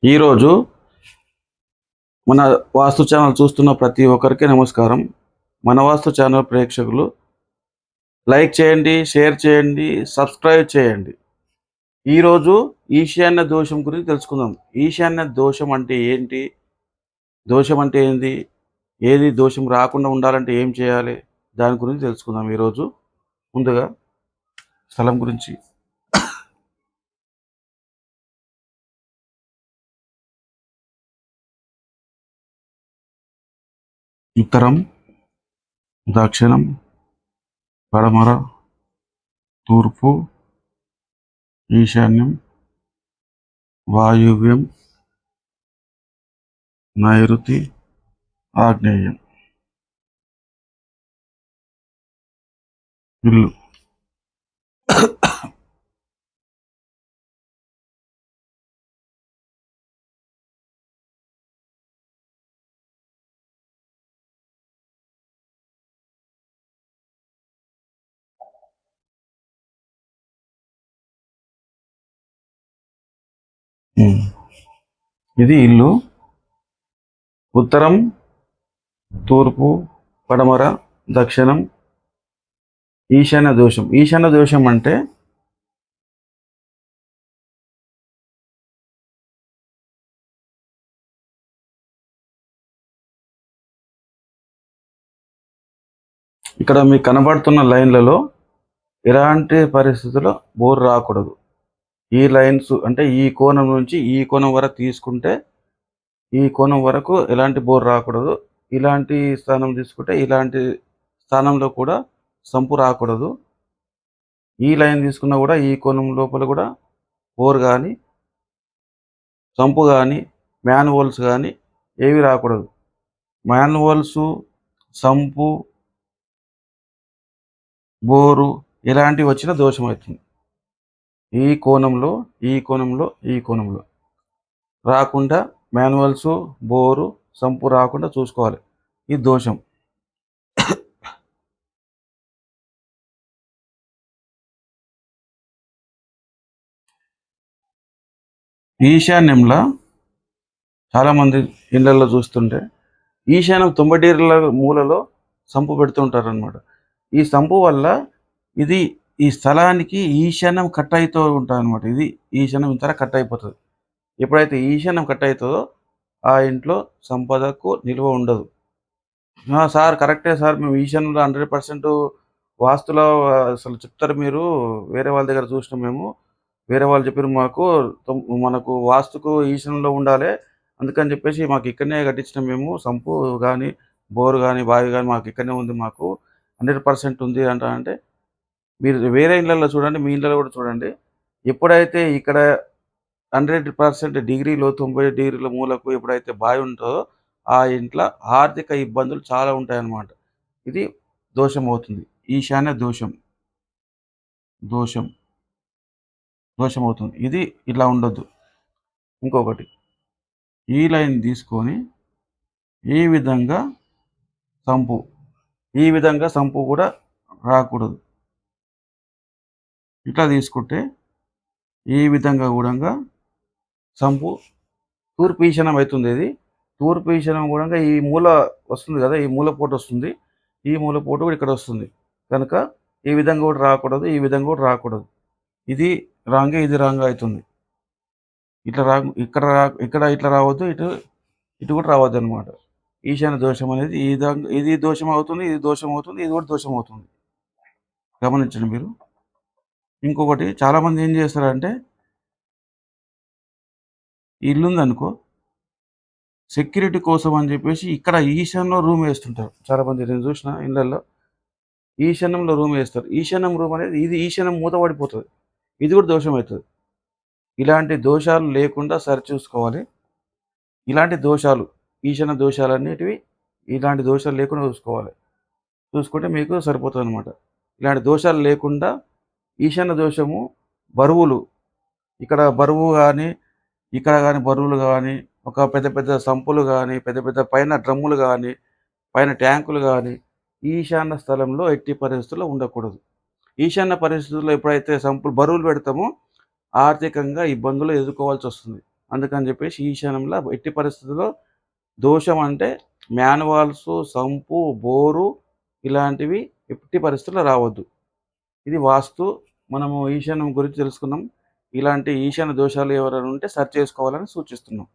ఈరోజు మన వాస్తు ఛానల్ చూస్తున్న ప్రతి ఒక్కరికి నమస్కారం. మన వాస్తు ఛానల్ ప్రేక్షకులు లైక్ చేయండి, షేర్ చేయండి, సబ్స్క్రైబ్ చేయండి. ఈరోజు ఈశాన్య దోషం గురించి తెలుసుకుందాం. ఈశాన్య దోషం అంటే ఏంటి? దోషం అంటే ఏంది? ఏది దోషం రాకుండా ఉండాలంటే ఏం చేయాలి? దాని గురించి తెలుసుకుందాం ఈరోజు. ముందుగా స్థలం గురించి. ఉత్తరం, దక్షిణం, పడమర, తూర్పు, ఈశాన్యం, వాయువ్యం, నైరుతి, ఆగ్నేయం. ఇల్లు ఇది ఇల్లు. ఉత్తరం, తూర్పు, పడమర, దక్షిణం, ఈశాన్య దోషం. ఈశాన్య దోషం అంటే ఇక్కడ మీకు కనబడుతున్న లైన్లలో ఎలాంటి పరిస్థితుల్లో బోర్ రాకూడదు. ఈ లైన్స్ అంటే ఈ కోణం నుంచి ఈ కోణం వరకు తీసుకుంటే ఈ కోణం వరకు ఎలాంటి బోర్ రాకూడదు. ఇలాంటి స్థానం తీసుకుంటే ఇలాంటి స్థానంలో కూడా సంపు రాకూడదు. ఈ లైన్ తీసుకున్నా కూడా ఈ కోణం లోపల కూడా బోర్ కానీ సంపు కానీ మ్యాన్హోల్స్ కానీ ఏవి రాకూడదు. మ్యాన్హోల్స్, సంపు, బోరు ఇలాంటివి వచ్చిన దోషం అవుతుంది. ఈ కోణంలో ఈ కోణంలో ఈ కోణంలో రాకుండా మ్యాన్హోల్స్, బోరు, సంపు రాకుండా చూసుకోవాలి. ఈ దోషం. ఈశాన్యంలో చాలామంది ఇళ్ళల్లో చూస్తుంటే ఈశాన్యం 90 డిగ్రీల మూలలో సంపు పెడుతుంటారు అనమాట. ఈ సంపు వల్ల ఇది ఈ స్థలానికి ఈశాన్యం కట్ అవుతూ ఉంటుంది అనమాట. ఇది ఈశాన్యం ఇంత కట్ అయిపోతుంది. ఎప్పుడైతే ఈశాన్యం కట్ అవుతుందో ఆ ఇంట్లో సంపదకు నిల్వ ఉండదు. సార్ కరెక్టే సార్, మేము ఈశాన్యంలో 100% వాస్తులో అసలు చెప్తారు మీరు, వేరే వాళ్ళ దగ్గర చూసినాం మేము, వేరే వాళ్ళు చెప్పారు మాకు మనకు వాస్తుకు ఈశాన్యంలో ఉండాలి, అందుకని చెప్పేసి మాకు ఇక్కడనే కట్టించినాం మేము, సంపు కానీ బోరు కానీ బావి కానీ మాకు ఇక్కడనే ఉంది, మాకు 100% ఉంది అంటే మీరు వేరే ఇళ్ళల్లో చూడండి, మీ ఇళ్ళలో కూడా చూడండి. ఎప్పుడైతే ఇక్కడ 100% డిగ్రీలో 90 డిగ్రీల మూలకు ఎప్పుడైతే బావి ఉంటుందో ఆ ఇంట్లో ఆర్థిక ఇబ్బందులు చాలా ఉంటాయన్నమాట. ఇది దోషం అవుతుంది. ఈశాన్య దోషం దోషం దోషం అవుతుంది. ఇది ఇలా ఉండొద్దు. ఇంకొకటి, ఈ లైన్ తీసుకొని ఈ విధంగా సంపు, ఈ విధంగా సంపు కూడా రాకూడదు. ఇట్లా తీసుకుంటే ఈ విధంగా కూడా సంపు తూర్పు ఈశాన్యం అవుతుంది. ఇది తూర్పు ఈశాన్యం కూడా ఈ మూల వస్తుంది కదా, ఈ మూల పోటు వస్తుంది, ఈ మూల పోటు కూడా ఇక్కడ వస్తుంది. కనుక ఈ విధంగా కూడా రాకూడదు, ఈ విధంగా కూడా రాకూడదు. ఇది రాంగే, ఇది రాంగ్ అవుతుంది. ఇట్లా ఇక్కడ ఇక్కడ ఇట్లా రావద్దు, ఇటు ఇటు కూడా రావద్దు అనమాట. ఈశాన్య దోషం అనేది ఈ విధంగా, ఇది దోషం అవుతుంది, ఇది దోషం అవుతుంది, ఇది కూడా దోషం అవుతుంది. గమనించండి మీరు. ఇంకొకటి, చాలామంది ఏం చేస్తారంటే ఇల్లు ఉందనుకో, సెక్యూరిటీ కోసం అని చెప్పేసి ఇక్కడ ఈశాన్యంలో రూమ్ వేస్తుంటారు చాలామంది. నేను చూసిన ఇళ్ళల్లో ఈశాన్యంలో రూమ్ వేస్తారు. ఈశాన్యం రూమ్ అనేది ఇది ఈశాన్యం మూత పడిపోతుంది, ఇది కూడా దోషం అవుతుంది. ఇలాంటి దోషాలు లేకుండా సరిచూసుకోవాలి. ఇలాంటి దోషాలు, ఈశాన్య దోషాలన్నిటివి ఇలాంటి దోషాలు లేకుండా చూసుకుంటే మీకు సరిపోతుంది అనమాట. ఇలాంటి దోషాలు లేకుండా ఈశాన్య దోషము, బరువులు ఇక్కడ బరువు కానీ ఇక్కడ కానీ బరువులు కానీ, ఒక పెద్ద పెద్ద సంపులు కానీ, పెద్ద పెద్ద పైన డ్రమ్ములు కానీ, పైన ట్యాంకులు కానీ ఈశాన్య స్థలంలో ఎట్టి పరిస్థితుల్లో ఉండకూడదు. ఈశాన్య పరిస్థితుల్లో ఎప్పుడైతే సంపులు బరువులు పెడతామో ఆర్థికంగా ఇబ్బందులు ఎదుర్కోవాల్సి వస్తుంది. అందుకని చెప్పేసి ఈశాన్యంలో ఎట్టి పరిస్థితుల్లో దోషం అంటే మ్యాన్వాల్స్, సంపు, బోరు ఇలాంటివి ఎట్టి పరిస్థితుల్లో రావద్దు. ఇది వాస్తు. మనము ఈశాన్యం గురించి తెలుసుకున్నాం. ఇలాంటి ఈశాన్య దోషాలు ఎవరైనా ఉంటే సరి చేసుకోవాలని సూచిస్తున్నాం.